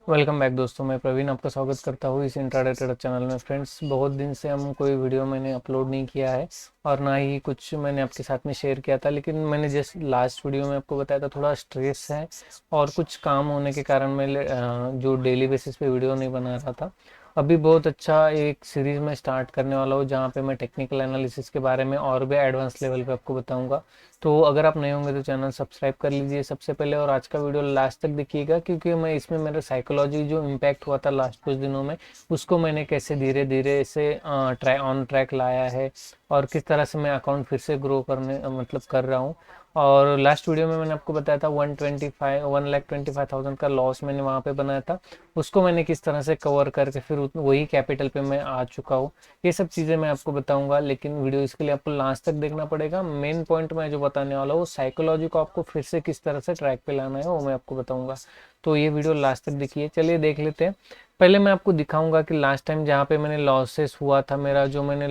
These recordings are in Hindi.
वेलकम बैक दोस्तों, मैं प्रवीण आपका स्वागत करता हूँ इस इंट्राडे ट्रेडर चैनल में। फ्रेंड्स, बहुत दिन से हम कोई वीडियो मैंने अपलोड नहीं किया है और ना ही कुछ मैंने आपके साथ में शेयर किया था। लेकिन मैंने जस्ट लास्ट वीडियो में आपको बताया था, थोड़ा स्ट्रेस है और कुछ काम होने के कारण मैं जो डेली बेसिस पे वीडियो नहीं बना रहा था। अभी बहुत अच्छा एक सीरीज़ में स्टार्ट करने वाला हूँ जहाँ पे मैं टेक्निकल एनालिसिस के बारे में और भी एडवांस लेवल पे आपको बताऊंगा। तो अगर आप नए होंगे तो चैनल सब्सक्राइब कर लीजिए सबसे पहले, और आज का वीडियो लास्ट तक देखिएगा क्योंकि मैं इसमें मेरा साइकोलॉजी जो इम्पैक्ट हुआ था लास्ट कुछ दिनों में, उसको मैंने कैसे धीरे धीरे से ऑन ट्रैक लाया है और किस तरह से मैं अकाउंट फिर से ग्रो करने मतलब कर रहा हूँ। और लास्ट वीडियो में मैंने आपको बताया था 1,25,000 का लॉस मैंने वहाँ पे बनाया था, उसको मैंने किस तरह से कवर करके फिर वही कैपिटल पे मैं आ चुका हूँ। ये सब चीज़ें मैं आपको बताऊंगा, लेकिन वीडियो इसके लिए आपको लास्ट तक देखना पड़ेगा। मेन पॉइंट मैं जो बताने वाला हूँ, साइकोलॉजी को आपको फिर से किस तरह से ट्रैक पे लाना है वो मैं आपको बताऊंगा। तो ये वीडियो लास्ट तक देखिए। चलिए देख लेते हैं। पहले मैं आपको दिखाऊंगा कि लास्ट टाइम जहाँ पे मैंने लॉसेस हुआ था, मेरा जो मैंने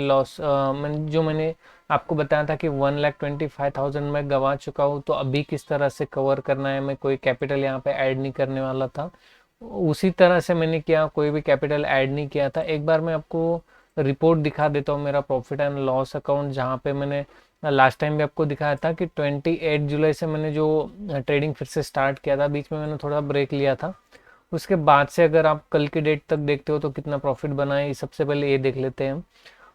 मैंने आपको बताया था कि 1,25,000 मैं गंवा चुका हूँ, तो अभी किस तरह से कवर करना है। मैं कोई कैपिटल यहाँ पे ऐड नहीं करने वाला था, उसी तरह से मैंने किया, कोई भी कैपिटल ऐड नहीं किया था। एक बार मैं आपको रिपोर्ट दिखा देता हूँ, मेरा प्रॉफिट एंड लॉस अकाउंट, जहाँ पे मैंने लास्ट टाइम भी आपको दिखाया था कि 28 जुलाई से मैंने जो ट्रेडिंग फिर से स्टार्ट किया था। बीच में मैंने थोड़ा ब्रेक लिया था, उसके बाद से अगर आप कल की डेट तक देखते हो तो कितना प्रॉफिट बना है, सबसे पहले ये देख लेते हैं हम।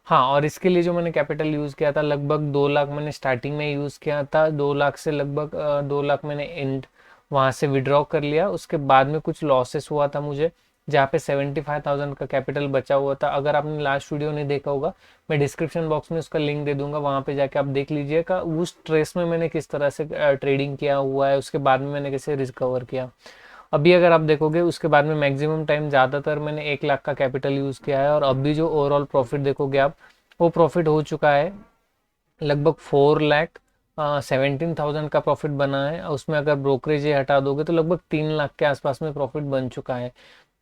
हाँ, और इसके लिए जो मैंने कैपिटल यूज़ किया था, लगभग 2 लाख मैंने स्टार्टिंग में यूज़ किया था। 2 लाख से लगभग 2 लाख मैंने एंड वहाँ से विड्रॉ कर लिया। उसके बाद में कुछ लॉसेस हुआ था मुझे, जहाँ पे 75,000 का कैपिटल बचा हुआ था। अगर आपने लास्ट वीडियो नहीं देखा होगा, मैं डिस्क्रिप्शन बॉक्स में उसका लिंक दे दूंगा, वहाँ पे जाके आप देख लीजिएगा उस ट्रेस में मैंने किस तरह से ट्रेडिंग किया हुआ है, उसके बाद में मैंने कैसे रिकवर किया। अभी अगर आप देखोगे उसके बाद में मैक्सिमम टाइम ज़्यादातर मैंने 1 लाख का कैपिटल यूज़ किया है, और अभी जो ओवरऑल प्रॉफिट देखोगे आप, वो प्रॉफिट हो चुका है लगभग 4,17,000 का प्रॉफिट बना है। उसमें अगर ब्रोकरेज ये हटा दोगे तो लगभग 3 लाख के आसपास में प्रॉफिट बन चुका है।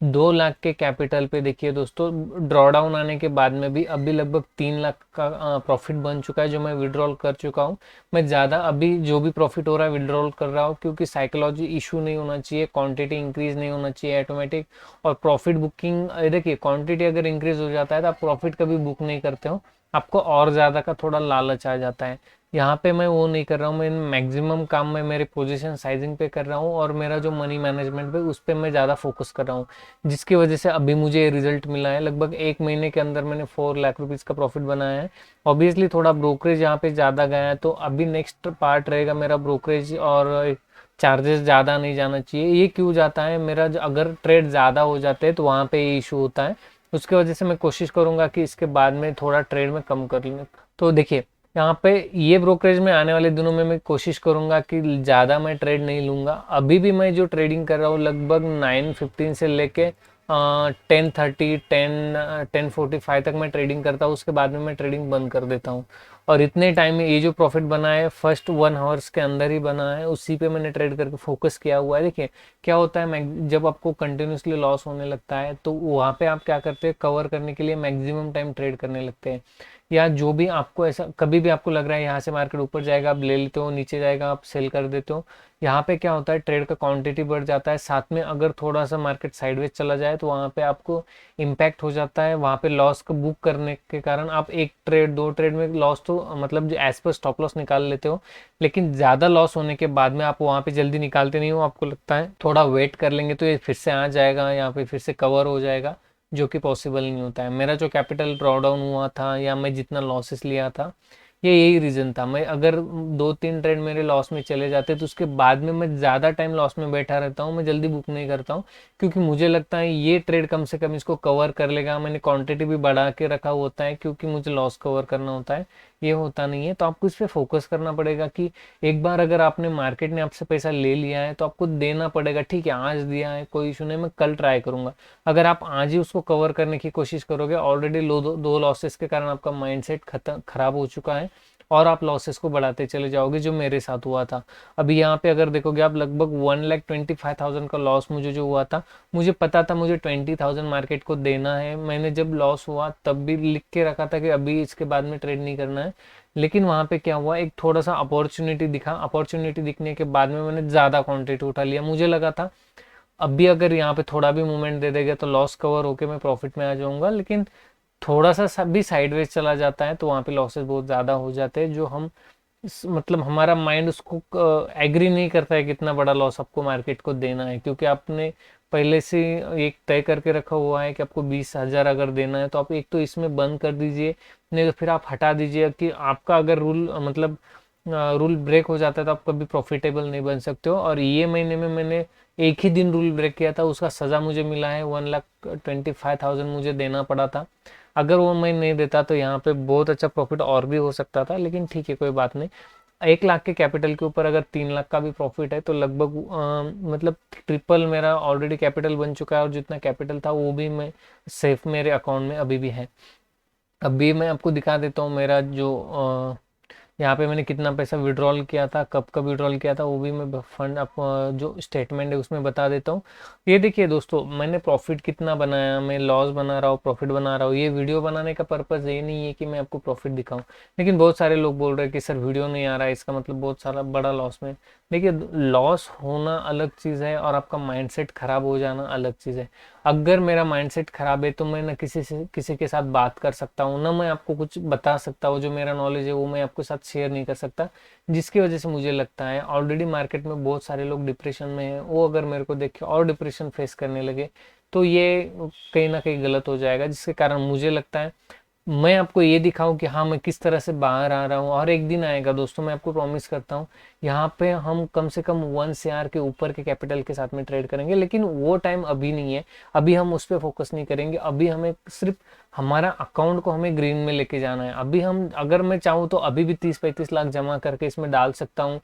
2 लाख के कैपिटल पे देखिए दोस्तों, ड्रॉडाउन आने के बाद में भी अभी लगभग 3 लाख का प्रॉफिट बन चुका है, जो मैं विड्रॉल कर चुका हूँ। मैं ज़्यादा अभी जो भी प्रॉफिट हो रहा है विड्रॉल कर रहा हूँ, क्योंकि साइकोलॉजी इशू नहीं होना चाहिए, क्वांटिटी इंक्रीज नहीं होना चाहिए ऑटोमेटिक। और प्रॉफिट बुकिंग, देखिए क्वांटिटी अगर इंक्रीज हो जाता है तो आप प्रॉफिट कभी बुक नहीं करते हो, आपको और ज़्यादा का थोड़ा लालच आ जाता है। यहाँ पे मैं वो नहीं कर रहा हूँ, मैं मैक्सिमम काम मैं मेरे पोजीशन साइजिंग पे कर रहा हूँ, और मेरा जो मनी मैनेजमेंट पे उस पर मैं ज़्यादा फोकस कर रहा हूँ, जिसकी वजह से अभी मुझे ये रिजल्ट मिला है। लगभग 1 महीने के अंदर मैंने 4 लाख रुपीज़ का प्रॉफिट बनाया है। ऑब्वियसली थोड़ा ब्रोकरेज यहाँ पे ज़्यादा गया है, तो अभी नेक्स्ट पार्ट रहेगा मेरा ब्रोकरेज, और चार्जेस ज़्यादा नहीं जाना चाहिए। ये क्यों जाता है, मेरा अगर ट्रेड ज़्यादा हो जाते हैं तो वहाँ पे ये इशू होता है। उसके वजह से मैं कोशिश करूँगा कि इसके बाद में थोड़ा ट्रेड में कम कर लूँ। तो देखिए यहाँ पे ये ब्रोकरेज में आने वाले दिनों में मैं कोशिश करूंगा कि ज़्यादा मैं ट्रेड नहीं लूँगा। अभी भी मैं जो ट्रेडिंग कर रहा हूँ लगभग 9:15 से लेके 10:30 10:45 तक मैं ट्रेडिंग करता हूँ, उसके बाद में मैं ट्रेडिंग बंद कर देता हूँ। और इतने टाइम में ये जो प्रॉफिट बना है फर्स्ट 1 आवर्स के अंदर ही बना है, उसी पे मैंने ट्रेड करके फोकस किया हुआ है। देखिए क्या होता है, जब आपको कंटिन्यूसली लॉस होने लगता है तो वहाँ पे आप क्या करते हैं, कवर करने के लिए मैक्सिमम टाइम ट्रेड करने लगते हैं। या जो भी आपको ऐसा कभी भी आपको लग रहा है यहाँ से मार्केट ऊपर जाएगा आप ले लेते हो, नीचे जाएगा आप सेल कर देते हो। यहाँ पे क्या होता है, ट्रेड का क्वांटिटी बढ़ जाता है, साथ में अगर थोड़ा सा मार्केट साइडवेज चला जाए तो वहाँ पे आपको इम्पैक्ट हो जाता है। वहाँ पे लॉस को बुक करने के कारण आप एक ट्रेड दो ट्रेड में लॉस तो मतलब जो एज पर स्टॉप लॉस निकाल लेते हो, लेकिन ज़्यादा लॉस होने के बाद में आप वहाँ पे जल्दी निकालते नहीं हो। आपको लगता है थोड़ा वेट कर लेंगे तो ये फिर से आ जाएगा, यहाँ पे फिर से कवर हो जाएगा, जो कि पॉसिबल नहीं होता है। मेरा जो कैपिटल ड्रॉ डाउन हुआ था या मैं जितना लॉसेस लिया था, ये यही रीज़न था। मैं अगर 2-3 ट्रेड मेरे लॉस में चले जाते तो उसके बाद में मैं ज़्यादा टाइम लॉस में बैठा रहता हूँ, मैं जल्दी बुक नहीं करता हूँ, क्योंकि मुझे लगता है ये ट्रेड कम से कम इसको कवर कर लेगा। मैंने क्वांटिटी भी बढ़ा के रखा होता है क्योंकि मुझे लॉस कवर करना होता है, ये होता नहीं है। तो आपको इस पर फोकस करना पड़ेगा कि एक बार अगर आपने मार्केट ने आपसे पैसा ले लिया है तो आपको देना पड़ेगा। ठीक है, आज दिया है कोई इशू नहीं, मैं कल ट्राई करूंगा। अगर आप आज ही उसको कवर करने की कोशिश करोगे, ऑलरेडी दो लॉसेस के कारण आपका माइंडसेट खराब हो चुका है और आप लॉसेस को बढ़ाते चले जाओगे, जो मेरे साथ हुआ था। अभी यहाँ पे अगर देखोगे आप, लगभग 1,25,000 का लॉस मुझे जो हुआ था, मुझे पता था मुझे 20,000 मार्केट को देना है। मैंने जब लॉस हुआ तब भी लिख के रखा था कि अभी इसके बाद में ट्रेड नहीं करना है। लेकिन वहाँ पे क्या हुआ, एक थोड़ा सा अपॉर्चुनिटी दिखा, अपॉर्चुनिटी दिखने के बाद में मैंने ज़्यादा क्वांटिटी उठा लिया। मुझे लगा था अभी अगर यहाँ पे थोड़ा भी मूवमेंट दे देगा तो लॉस कवर होके मैं प्रॉफिट में आ जाऊंगा, लेकिन थोड़ा सा भी साइडवेज चला जाता है तो वहाँ पे लॉसेस बहुत ज़्यादा हो जाते हैं, जो हम मतलब हमारा माइंड उसको एग्री नहीं करता है कितना बड़ा लॉस आपको मार्केट को देना है, क्योंकि आपने पहले से एक तय करके रखा हुआ है कि आपको 20,000 अगर देना है तो आप एक तो इसमें बंद कर दीजिए, नहीं तो फिर आप हटा दीजिए कि आपका अगर रूल मतलब रूल ब्रेक हो जाता है तो आप कभी प्रॉफिटेबल नहीं बन सकते हो। और ये महीने में मैंने एक ही दिन रूल ब्रेक किया था, उसका सज़ा मुझे मिला है, 1,25,000 मुझे देना पड़ा था। अगर वो मैं नहीं देता तो यहाँ पे बहुत अच्छा प्रॉफिट और भी हो सकता था, लेकिन ठीक है कोई बात नहीं। 1 लाख के कैपिटल के ऊपर अगर 3 लाख का भी प्रॉफिट है तो लगभग मतलब ट्रिपल मेरा ऑलरेडी कैपिटल बन चुका है, और जितना कैपिटल था वो भी मैं सेफ मेरे अकाउंट में अभी भी है। अभी मैं आपको दिखा देता हूँ मेरा जो यहाँ पे मैंने कितना पैसा विड्रॉल किया था, कब कब विड्रॉल किया था, वो भी मैं फंड आप जो स्टेटमेंट है उसमें बता देता हूँ। ये देखिए दोस्तों, मैंने प्रॉफिट कितना बनाया, मैं लॉस बना रहा हूँ, प्रॉफिट बना रहा हूँ। ये वीडियो बनाने का पर्पज़ ये नहीं है कि मैं आपको प्रॉफिट दिखाऊं, लेकिन बहुत सारे लोग बोल रहे हैं कि सर वीडियो नहीं आ रहा है, इसका मतलब बहुत सारा बड़ा लॉस में। देखिए, लॉस होना अलग चीज़ है और आपका माइंडसेट खराब हो जाना अलग चीज़ है। अगर मेरा माइंडसेट खराब है तो मैं ना किसी के साथ बात कर सकता हूँ, ना मैं आपको कुछ बता सकता हूँ, जो मेरा नॉलेज है वो मैं आपके साथ शेयर नहीं कर सकता, जिसकी वजह से मुझे लगता है ऑलरेडी मार्केट में बहुत सारे लोग डिप्रेशन में हैं, वो अगर मेरे को देख के और डिप्रेशन फेस करने लगे तो ये कहीं ना कहीं गलत हो जाएगा, जिसके कारण मुझे लगता है मैं आपको ये दिखाऊं कि हाँ मैं किस तरह से बाहर आ रहा हूँ। और एक दिन आएगा दोस्तों, मैं आपको प्रॉमिस करता हूँ, यहाँ पे हम कम से कम 1 CR के ऊपर के कैपिटल के साथ में ट्रेड करेंगे, लेकिन वो टाइम अभी नहीं है। अभी हम उस पर फोकस नहीं करेंगे, अभी हमें सिर्फ हमारा अकाउंट को हमें ग्रीन में लेके जाना है। अभी हम अगर मैं चाहूँ तो अभी भी 30-35 लाख जमा करके इसमें डाल सकता हूँ,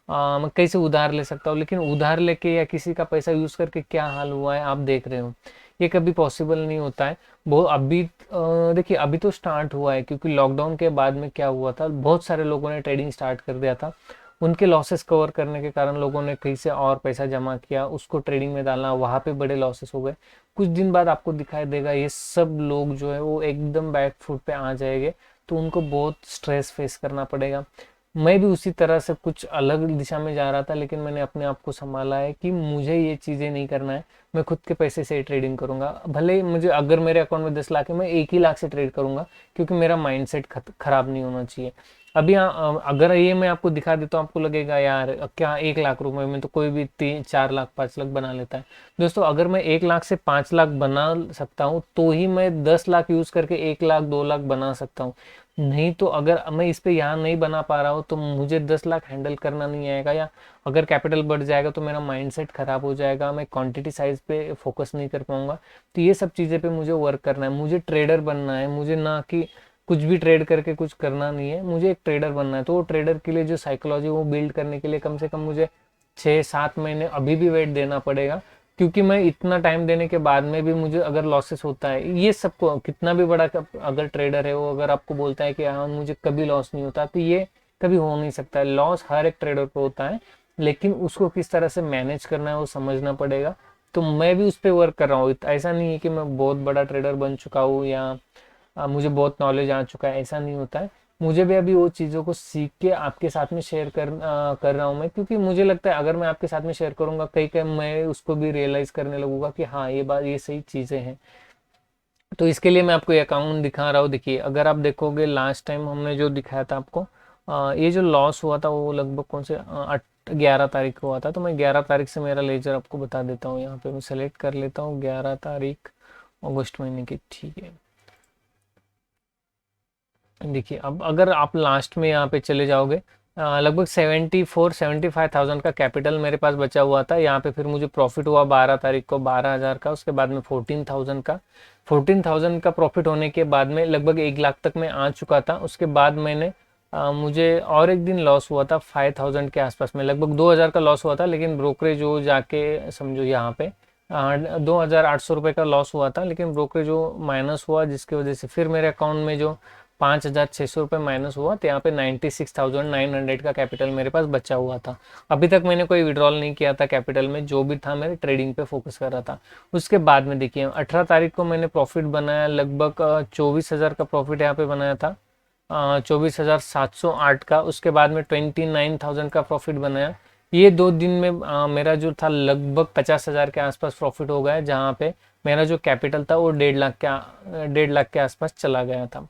मैं कहीं से उधार ले सकता हूँ, लेकिन उधार लेके या किसी का पैसा यूज करके क्या हाल हुआ है आप देख रहे हो, ये कभी पॉसिबल नहीं होता है। वो अभी देखिए अभी तो स्टार्ट हुआ है, क्योंकि लॉकडाउन के बाद में क्या हुआ था, बहुत सारे लोगों ने ट्रेडिंग स्टार्ट कर दिया था, उनके लॉसेस कवर करने के कारण लोगों ने कहीं से और पैसा जमा किया, उसको ट्रेडिंग में डालना, वहाँ पे बड़े लॉसेस हो गए। कुछ दिन बाद आपको दिखाई देगा ये सब लोग जो है वो एकदम बैक फुट पे आ जाएंगे, तो उनको बहुत स्ट्रेस फेस करना पड़ेगा। मैं भी उसी तरह से कुछ अलग दिशा में जा रहा था, लेकिन मैंने अपने आप को संभाला है कि मुझे ये चीज़ें नहीं करना है, मैं खुद के पैसे से ही ट्रेडिंग करूंगा। भले ही मुझे अगर मेरे अकाउंट में 10 लाख है, मैं 1 ही लाख से ट्रेड करूंगा, क्योंकि मेरा माइंडसेट खराब नहीं होना चाहिए। अभी अगर ये मैं आपको दिखा देता हूँ, आपको लगेगा यार क्या 1 लाख रुपए में तो कोई भी 3-4 लाख 5 लाख बना लेता है। दोस्तों, अगर मैं 1 लाख से 5 लाख बना सकता हूँ तो ही मैं 10 लाख यूज करके 1 लाख 2 लाख बना सकता हूँ। नहीं तो अगर मैं इस पे यहाँ नहीं बना पा रहा हूँ तो मुझे 10 लाख हैंडल करना नहीं आएगा, या अगर कैपिटल बढ़ जाएगा तो मेरा माइंडसेट खराब हो जाएगा, मैं क्वांटिटी साइज पे फोकस नहीं कर पाऊंगा। तो ये सब चीज़ें पे मुझे वर्क करना है, मुझे ट्रेडर बनना है, मुझे ना कि कुछ भी ट्रेड करके कुछ करना नहीं है, मुझे एक ट्रेडर बनना है। तो वो ट्रेडर के लिए जो साइकोलॉजी वो बिल्ड करने के लिए कम से कम मुझे 6-7 महीने अभी भी वेट देना पड़ेगा, क्योंकि मैं इतना टाइम देने के बाद में भी मुझे अगर लॉसेस होता है, ये सबको कितना भी बड़ा अगर ट्रेडर है वो अगर आपको बोलता है कि हाँ मुझे कभी लॉस नहीं होता, तो ये कभी हो नहीं सकता है। लॉस हर एक ट्रेडर को होता है, लेकिन उसको किस तरह से मैनेज करना है वो समझना पड़ेगा। तो मैं भी उस पर वर्क कर रहा हूँ, ऐसा नहीं है कि मैं बहुत बड़ा ट्रेडर बन चुका हूँ या मुझे बहुत नॉलेज आ चुका है, ऐसा नहीं होता है। मुझे भी अभी वो चीज़ों को सीख के आपके साथ में शेयर कर रहा हूँ मैं, क्योंकि मुझे लगता है अगर मैं आपके साथ में शेयर करूंगा कहीं कहीं मैं उसको भी रियलाइज करने लगूंगा कि हाँ ये बात ये सही चीज़ें हैं। तो इसके लिए मैं आपको ये अकाउंट दिखा रहा हूँ। देखिए, अगर आप देखोगे लास्ट टाइम हमने जो दिखाया था आपको, ये जो लॉस हुआ था वो लगभग कौन से 11 तारीख को हुआ था। तो मैं 11 तारीख से मेरा लेजर आपको बता देता हूँ, यहाँ पे मैं सेलेक्ट कर लेता हूँ 11 तारीख अगस्त महीने की, ठीक है। देखिए, अब अगर आप लास्ट में यहाँ पे चले जाओगे, लगभग 74-75,000 का कैपिटल मेरे पास बचा हुआ था। यहाँ पे फिर मुझे प्रॉफिट हुआ 12 तारीख को 12,000 का, उसके बाद में 14,000 का। 14,000 का प्रॉफिट होने के बाद में लगभग 1 लाख तक मैं आ चुका था। उसके बाद मैंने मुझे और एक दिन लॉस हुआ था 5,000 के आसपास में, लगभग 2,000 का लॉस हुआ था, लेकिन ब्रोकरेज जो जाके समझो यहाँ पे 2,800 रुपये का लॉस हुआ था, लेकिन ब्रोकरेज जो माइनस हुआ, जिसकी वजह से फिर मेरे अकाउंट में जो 5,600 रुपये माइनस हुआ, तो यहाँ पे 96,900 का कैपिटल मेरे पास बचा हुआ था। अभी तक मैंने कोई विड्रॉल नहीं किया था कैपिटल में, जो भी था मेरे ट्रेडिंग पे फोकस कर रहा था। उसके बाद में देखिए 18 तारीख को मैंने प्रॉफिट बनाया, लगभग 24,000 का प्रॉफिट यहाँ पे बनाया था, 24,708 का। उसके बाद में 29,000 का प्रॉफिट बनाया, ये 2 दिन में मेरा जो था लगभग 50,000 के आसपास प्रॉफिट हो गया, जहाँ पे मेरा जो कैपिटल था वो 1.5 लाख के आसपास चला गया था।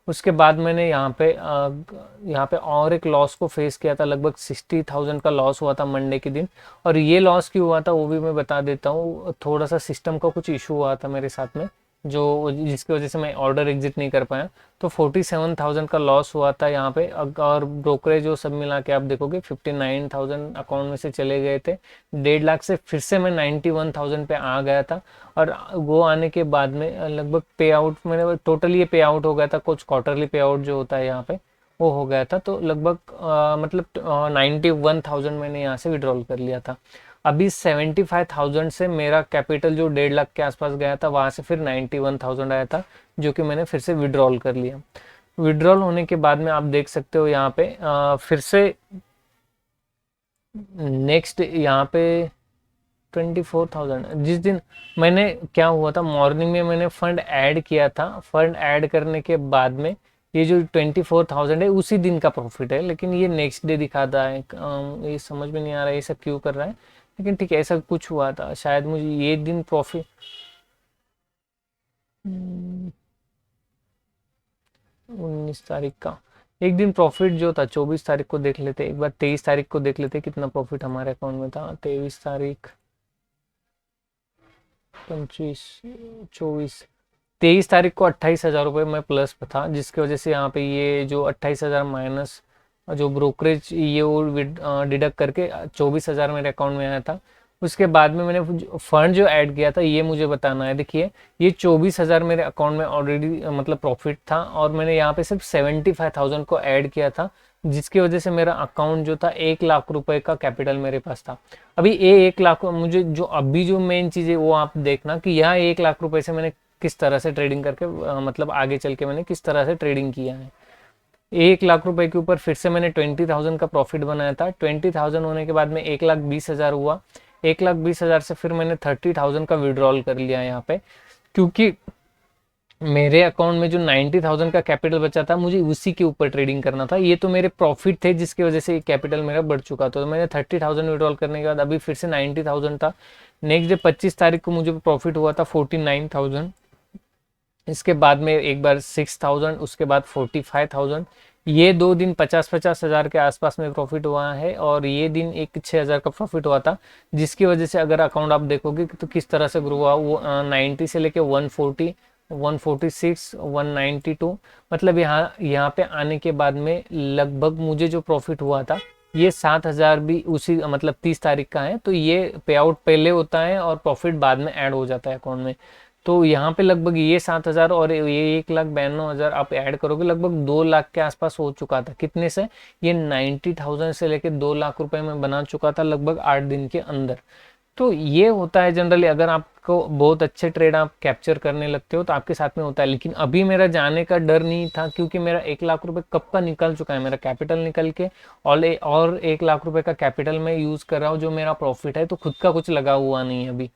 उसके बाद मैंने यहाँ पे और एक लॉस को फेस किया था, लगभग 60,000 का लॉस हुआ था मंडे के दिन। और ये लॉस क्यों हुआ था वो भी मैं बता देता हूँ। थोड़ा सा सिस्टम का कुछ इशू हुआ था मेरे साथ में, जो जिसकी वजह से मैं ऑर्डर एग्जिट नहीं कर पाया। तो 47,000 का लॉस हुआ था यहाँ पे। और ब्रोकरेज जो सब मिला के आप देखोगे 59,000 अकाउंट में से चले गए थे। 1.5 लाख से फिर से मैं 91,000 पे आ गया था। और वो आने के बाद में लगभग पे आउट मैंने टोटल ये पे आउट हो गया था, कुछ क्वार्टरली पे आउट जो होता है यहाँ पे वो हो गया था। तो लगभग मतलब 91,000 मैंने यहाँ से विड्रॉल कर लिया था। अभी 75,000 से मेरा कैपिटल जो 1.5 लाख के आसपास गया था, वहां से फिर 91,000 आया था, जो कि मैंने फिर से विड्रॉल कर लिया। विड्रॉल होने के बाद में आप देख सकते हो यहाँ पे फिर से नेक्स्ट यहाँ पे 24,000 जिस दिन मैंने क्या हुआ था, मॉर्निंग में मैंने फंड ऐड किया था। फंड ऐड करने के बाद में ये जो 24,000 है उसी दिन का प्रॉफिट है, लेकिन ये नेक्स्ट डे दिखाता है। ये समझ में नहीं आ रहा है ये सब क्यों कर रहा है, लेकिन ठीक है ऐसा कुछ हुआ था। शायद मुझे ये दिन प्रॉफिट 19 तारीख का एक दिन प्रॉफिट जो था, 24 तारीख को देख लेते एक बार, 23 तारीख को देख लेते कितना प्रॉफिट हमारे अकाउंट में था। 23 तारीख, 25, 24, 23 तारीख को 28,000 रुपये में प्लस था, जिसकी वजह से यहाँ पे ये जो 28,000 माइनस जो ब्रोकरेज ये वो डिडक्ट करके 24,000 मेरे अकाउंट में आया था। उसके बाद में मैंने फंड जो ऐड किया था ये मुझे बताना है। देखिए ये 24,000 मेरे अकाउंट में ऑलरेडी मतलब प्रॉफिट था, और मैंने यहाँ पे सिर्फ 75,000 को ऐड किया था, जिसकी वजह से मेरा अकाउंट जो था 1 लाख रुपए का कैपिटल मेरे पास था। अभी ये 1 लाख मुझे जो अभी जो मेन चीज़ है वो आप देखना कि यहाँ 1 लाख रुपए से मैंने किस तरह से ट्रेडिंग करके मतलब आगे चल के मैंने किस तरह से ट्रेडिंग किया है। 1 लाख रुपए के ऊपर फिर से मैंने 20,000 का प्रॉफिट बनाया था। 20,000 होने के बाद में 1,20,000 हुआ। 1,20,000 से फिर मैंने 30,000 का विड्रॉल कर लिया यहाँ पे, क्योंकि मेरे अकाउंट में जो 90,000 का कैपिटल बचा था मुझे उसी के ऊपर ट्रेडिंग करना था। ये तो मेरे प्रॉफिट थे जिसकी वजह से कैपिटल मेरा बढ़ चुका था। तो मैंने 30,000 विड्रॉल करने के बाद अभी फिर से 90,000 था। नेक्स्ट डे 25 तारीख को मुझे प्रॉफिट हुआ था 49,000। इसके बाद में एक बार 6,000, उसके बाद 45,000। ये 2 दिन 50,000 के आसपास में प्रॉफिट हुआ है, और ये दिन एक 6,000 का प्रॉफिट हुआ था, जिसकी वजह से अगर अकाउंट आप देखोगे तो किस तरह से ग्रो हुआ। वो 90 से लेके 140, 146, 192, मतलब यहाँ पे आने के बाद में लगभग मुझे जो प्रॉफिट हुआ था ये 7,000 भी उसी मतलब 30 तारीख का है। तो ये पे आउट पहले होता है और प्रॉफिट बाद में ऐड हो जाता है अकाउंट में। तो यहाँ पे लगभग ये 7,000 और ये 1,92,000 आप ऐड करोगे, लगभग 2 लाख के आसपास हो चुका था। कितने से? ये 90,000 से लेके 2 लाख रुपए में बना चुका था लगभग 8 दिन के अंदर। तो ये होता है जनरली, अगर आपको बहुत अच्छे ट्रेड आप कैप्चर करने लगते हो तो आपके साथ में होता है। लेकिन अभी मेरा जाने का डर नहीं था, क्योंकि मेरा 1 लाख रुपए कब का निकल चुका है, मेरा कैपिटल निकल के। और 1 लाख रुपए का कैपिटल मैं यूज कर रहा हूँ जो मेरा प्रॉफिट है, तो खुद का कुछ लगा हुआ नहीं है अभी।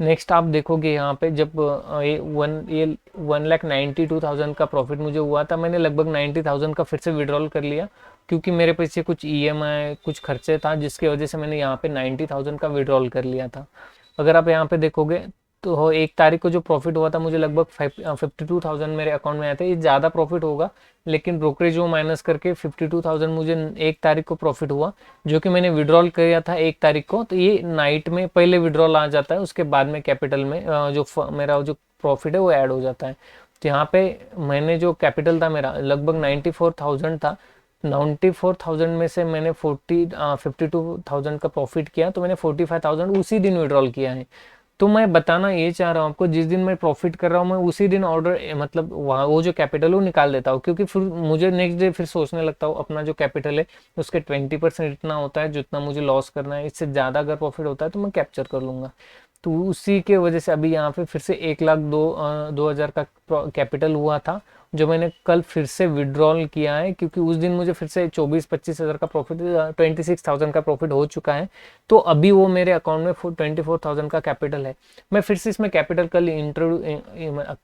नेक्स्ट आप देखोगे यहाँ पे जब ये 1,92,000 का प्रॉफिट मुझे हुआ था, मैंने लगभग 90,000 का फिर से विड्रॉल कर लिया, क्योंकि मेरे पीछे कुछ ईएमआई कुछ खर्चे था, जिसकी वजह से मैंने यहाँ पे 90,000 का विड्रॉल कर लिया था। अगर आप यहाँ पे देखोगे तो 1 तारीख को जो प्रॉफिट हुआ था मुझे लगभग 52,000 मेरे अकाउंट में आया था। ये ज़्यादा प्रॉफिट होगा, लेकिन ब्रोकरेज वो माइनस करके 52,000 मुझे 1 तारीख को प्रॉफिट हुआ, जो कि मैंने विड्रॉल किया था 1 तारीख को। तो ये नाइट में पहले विड्रॉल आ जाता है, उसके बाद में कैपिटल में मेरा जो प्रॉफिट है वो ऐड हो जाता है। तो यहाँ पे मैंने जो कैपिटल था मेरा लगभग 94,000 था। 94,000 में से मैंने 52,000 का प्रॉफिट किया, तो मैंने 45,000 उसी दिन विड्रॉल किया है। तो मैं बताना ये चाह रहा हूँ आपको, जिस दिन मैं प्रॉफिट कर रहा हूँ मैं उसी दिन ऑर्डर मतलब वहाँ वो जो कैपिटल वो निकाल देता हूँ, क्योंकि फिर मुझे नेक्स्ट डे फिर सोचने लगता हूँ अपना जो कैपिटल है उसके 20% इतना होता है जितना मुझे लॉस करना है, इससे ज़्यादा अगर प्रॉफिट होता है तो मैं कैप्चर कर लूँगा। तो उसी के वजह से अभी यहाँ पे फिर से 1,02,000 का कैपिटल हुआ था, जो मैंने कल फिर से विड्रॉल किया है, क्योंकि उस दिन मुझे फिर से 24-25 हज़ार का प्रॉफिट, 26,000 का प्रॉफिट हो चुका है। तो अभी वो मेरे अकाउंट में 24,000 का कैपिटल है। मैं फिर से इसमें कैपिटल कल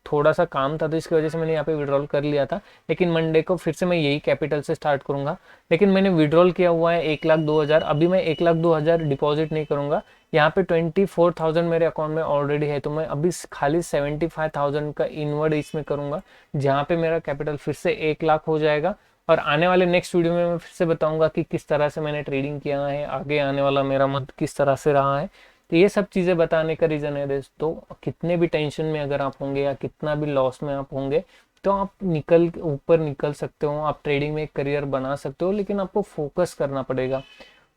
थोड़ा सा काम था तो इसकी वजह से मैंने यहाँ पे विड्रॉल कर लिया था, लेकिन मंडे को फिर से मैं यही कैपिटल से स्टार्ट करूंगा। लेकिन मैंने विड्रॉल किया हुआ है 1,02,000। अभी मैं 1,02,000 डिपॉजिट नहीं करूंगा। यहाँ पे 24,000 मेरे अकाउंट में ऑलरेडी है, तो मैं अभी खाली 75,000 का इनवर्ड इसमें करूंगा, जहाँ पे मेरा कैपिटल फिर से 1 लाख हो जाएगा। और आने वाले नेक्स्ट वीडियो में मैं फिर से बताऊंगा कि किस तरह से मैंने ट्रेडिंग किया है, आगे आने वाला मेरा मंथ किस तरह से रहा है। तो ये सब चीज़ें बताने का रीज़न है दोस्तों, कितने भी टेंशन में अगर आप होंगे या कितना भी लॉस में आप होंगे, तो आप ऊपर निकल सकते हो, आप ट्रेडिंग में एक करियर बना सकते हो, लेकिन आपको फोकस करना पड़ेगा।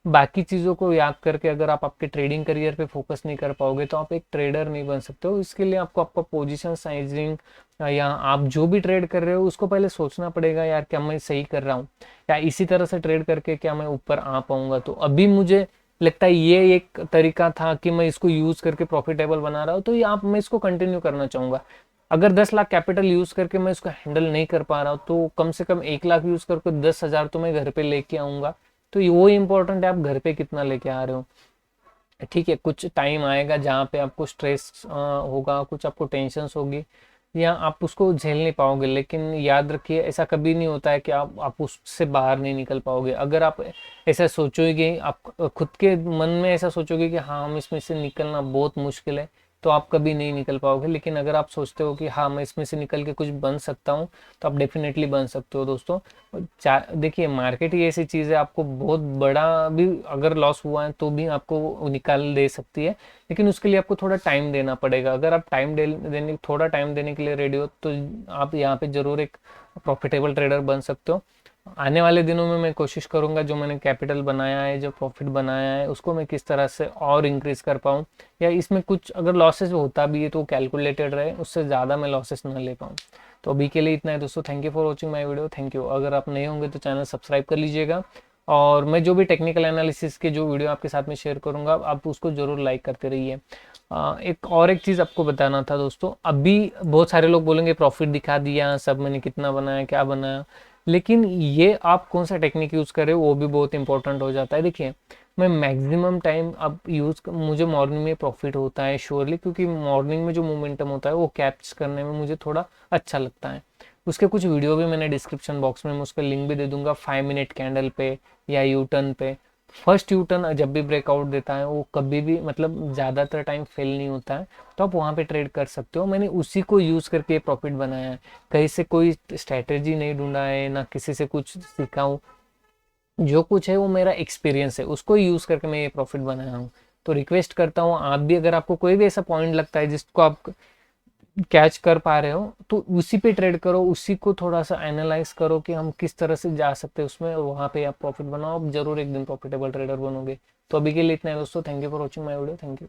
बाकी चीज़ों को याद करके अगर आप आपके ट्रेडिंग करियर पे फोकस नहीं कर पाओगे तो आप एक ट्रेडर नहीं बन सकते हो। इसके लिए आपको आपका पोजीशन साइजिंग या आप जो भी ट्रेड कर रहे हो उसको पहले सोचना पड़ेगा, यार क्या मैं सही कर रहा हूँ, या इसी तरह से ट्रेड करके क्या मैं ऊपर आ पाऊंगा। तो अभी मुझे लगता है ये एक तरीका था कि मैं इसको यूज करके प्रॉफिटेबल बना रहा हूँ, तो ये आप मैं इसको कंटिन्यू करना चाहूंगा। अगर 10 लाख कैपिटल यूज करके मैं इसको हैंडल नहीं कर पा रहा हूँ, तो कम से कम 1 लाख यूज करके 10,000 तो मैं घर पे लेके आऊंगा। तो वो इम्पोर्टेंट है आप घर पे कितना लेके आ रहे हो। ठीक है, कुछ टाइम आएगा जहाँ पे आपको स्ट्रेस होगा, कुछ आपको टेंशन्स होगी, या आप उसको झेल नहीं पाओगे, लेकिन याद रखिए ऐसा कभी नहीं होता है कि आप उससे बाहर नहीं निकल पाओगे। अगर आप ऐसा सोचोगे, आप खुद के मन में ऐसा सोचोगे कि हाँ हम इसमें से निकलना बहुत मुश्किल है, तो आप कभी नहीं निकल पाओगे। लेकिन अगर आप सोचते हो कि हाँ मैं इसमें से निकल के कुछ बन सकता हूँ, तो आप डेफिनेटली बन सकते हो दोस्तों। देखिए मार्केट ही ऐसी चीज़ है, आपको बहुत बड़ा भी अगर लॉस हुआ है तो भी आपको निकाल दे सकती है, लेकिन उसके लिए आपको थोड़ा टाइम देना पड़ेगा। अगर आप थोड़ा टाइम देने के लिए रेडी हो, तो आप यहाँ पे जरूर एक प्रॉफिटेबल ट्रेडर बन सकते हो। आने वाले दिनों में मैं कोशिश करूंगा जो मैंने कैपिटल बनाया है, जो प्रॉफिट बनाया है, उसको मैं किस तरह से और इंक्रीज कर पाऊँ, या इसमें कुछ अगर लॉसेस होता भी है तो कैलकुलेटेड रहे, उससे ज़्यादा मैं लॉसेस ना ले पाऊँ। तो अभी के लिए इतना है दोस्तों। Thank you for watching my video. Thank you. अगर आप नए होंगे तो चैनल सब्सक्राइब कर लीजिएगा, और मैं जो भी टेक्निकल एनालिसिस के जो वीडियो आपके साथ में शेयर करूंगा आप उसको जरूर लाइक करते रहिए। एक चीज़ आपको बताना था दोस्तों, अभी बहुत सारे लोग बोलेंगे प्रॉफिट दिखा दिया सब, मैंने कितना बनाया क्या बनाया, लेकिन ये आप कौन सा टेक्निक यूज़ कर रहे हो वो भी बहुत इंपॉर्टेंट हो जाता है। देखिए मैं मैक्सिमम टाइम अब मुझे मॉर्निंग में प्रॉफिट होता है श्योरली, क्योंकि मॉर्निंग में जो मोमेंटम होता है वो कैप्च करने में मुझे थोड़ा अच्छा लगता है। उसके कुछ वीडियो भी मैंने डिस्क्रिप्शन बॉक्स में, मैं उसका लिंक भी दे दूंगा, 5 मिनट कैंडल पे या यू टर्न पे। फर्स्ट यू टर्न जब भी ब्रेकआउट देता है वो कभी भी मतलब ज़्यादातर टाइम फेल नहीं होता है, तो आप वहाँ पे ट्रेड कर सकते हो। मैंने उसी को यूज़ करके प्रॉफिट बनाया है, कहीं से कोई स्ट्रैटेजी नहीं ढूंढा है, ना किसी से कुछ सीखा हूँ। जो कुछ है वो मेरा एक्सपीरियंस है, उसको यूज़ करके मैं ये प्रॉफिट बनाया हूँ। तो रिक्वेस्ट करता हूँ आप भी, अगर आपको कोई भी ऐसा पॉइंट लगता है जिसको आप कैच कर पा रहे हो, तो उसी पे ट्रेड करो, उसी को थोड़ा सा एनालाइज करो कि हम किस तरह से जा सकते हैं उसमें, और वहाँ पे आप प्रॉफिट बनाओ, आप जरूर एक दिन प्रॉफिटेबल ट्रेडर बनोगे। तो अभी के लिए इतना है दोस्तों। Thank you for watching my video. Thank you.